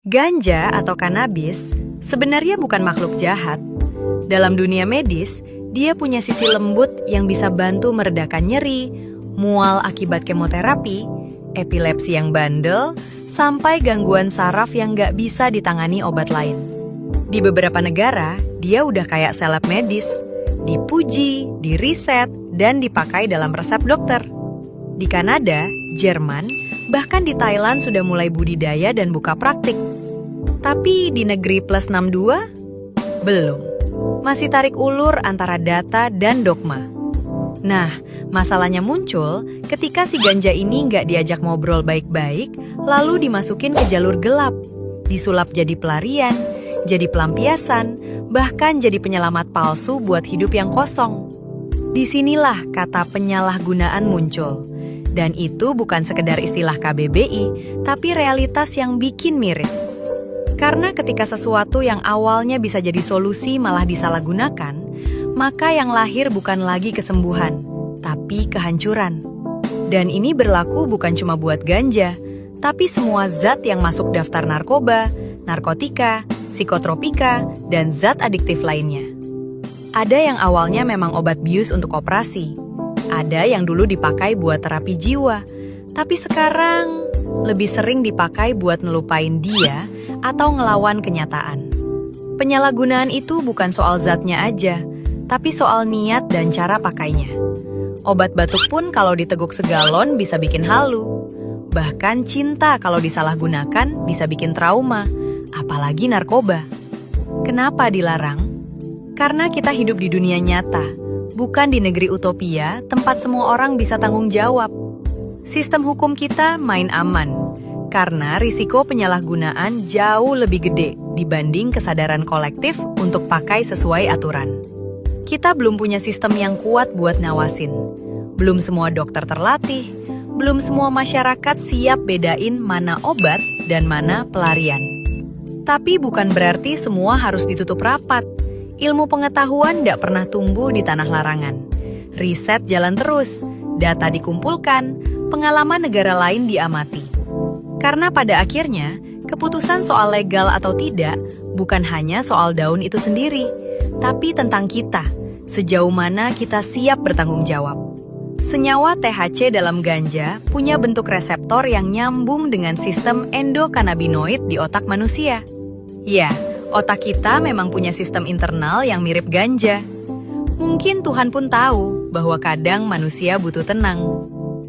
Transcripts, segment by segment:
Ganja atau kanabis sebenarnya bukan makhluk jahat. Dalam dunia medis, dia punya sisi lembut yang bisa bantu meredakan nyeri, mual akibat kemoterapi, epilepsi yang bandel, sampai gangguan saraf yang nggak bisa ditangani obat lain. Di beberapa negara, dia udah kayak seleb medis, dipuji, diriset, dan dipakai dalam resep dokter. Di Kanada, Jerman, bahkan di Thailand sudah mulai budidaya dan buka praktik. Tapi di negeri plus 62? Belum. Masih tarik ulur antara data dan dogma. Nah, masalahnya muncul ketika si ganja ini nggak diajak ngobrol baik-baik, lalu dimasukin ke jalur gelap, disulap jadi pelarian, jadi pelampiasan, bahkan jadi penyelamat palsu buat hidup yang kosong. Disinilah kata penyalahgunaan muncul. Dan itu bukan sekedar istilah KBBI, tapi realitas yang bikin miris. Karena ketika sesuatu yang awalnya bisa jadi solusi malah disalahgunakan, maka yang lahir bukan lagi kesembuhan, tapi kehancuran. Dan ini berlaku bukan cuma buat ganja, tapi semua zat yang masuk daftar narkoba, narkotika, psikotropika, dan zat adiktif lainnya. Ada yang awalnya memang obat bius untuk operasi, ada yang dulu dipakai buat terapi jiwa, tapi sekarang lebih sering dipakai buat ngelupain dia atau ngelawan kenyataan. Penyalahgunaan itu bukan soal zatnya aja, tapi soal niat dan cara pakainya. Obat batuk pun kalau diteguk segalon bisa bikin halu. Bahkan cinta kalau disalahgunakan bisa bikin trauma, apalagi narkoba. Kenapa dilarang? Karena kita hidup di dunia nyata, bukan di negeri utopia tempat semua orang bisa tanggung jawab. Sistem hukum kita main aman, karena risiko penyalahgunaan jauh lebih gede dibanding kesadaran kolektif untuk pakai sesuai aturan. Kita belum punya sistem yang kuat buat ngawasin. Belum semua dokter terlatih, belum semua masyarakat siap bedain mana obat dan mana pelarian. Tapi bukan berarti semua harus ditutup rapat. Ilmu pengetahuan tidak pernah tumbuh di tanah larangan. Riset jalan terus, data dikumpulkan, pengalaman negara lain diamati. Karena pada akhirnya, keputusan soal legal atau tidak bukan hanya soal daun itu sendiri, tapi tentang kita, sejauh mana kita siap bertanggung jawab. Senyawa THC dalam ganja punya bentuk reseptor yang nyambung dengan sistem endokannabinoid di otak manusia. Ya, otak kita memang punya sistem internal yang mirip ganja. Mungkin Tuhan pun tahu bahwa kadang manusia butuh tenang.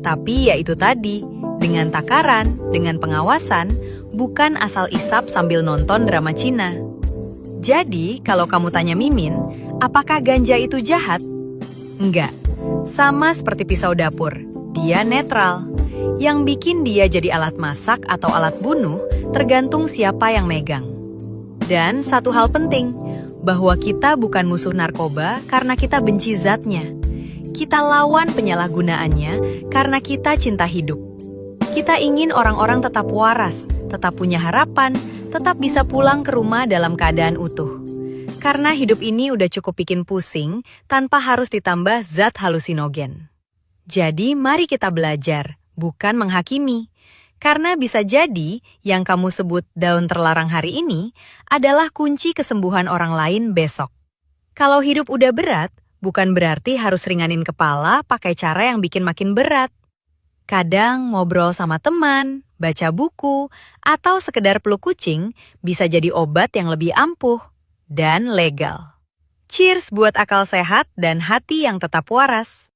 Tapi ya itu tadi, dengan takaran, dengan pengawasan, bukan asal isap sambil nonton drama Cina. Jadi, kalau kamu tanya Mimin, apakah ganja itu jahat? Enggak. Sama seperti pisau dapur, dia netral. Yang bikin dia jadi alat masak atau alat bunuh tergantung siapa yang megang. Dan satu hal penting, bahwa kita bukan musuh narkoba karena kita benci zatnya. Kita lawan penyalahgunaannya karena kita cinta hidup. Kita ingin orang-orang tetap waras, tetap punya harapan, tetap bisa pulang ke rumah dalam keadaan utuh. Karena hidup ini udah cukup bikin pusing tanpa harus ditambah zat halusinogen. Jadi mari kita belajar, bukan menghakimi. Karena bisa jadi yang kamu sebut daun terlarang hari ini adalah kunci kesembuhan orang lain besok. Kalau hidup udah berat, bukan berarti harus ringanin kepala pakai cara yang bikin makin berat. Kadang ngobrol sama teman, baca buku, atau sekedar peluk kucing bisa jadi obat yang lebih ampuh dan legal. Cheers buat akal sehat dan hati yang tetap waras.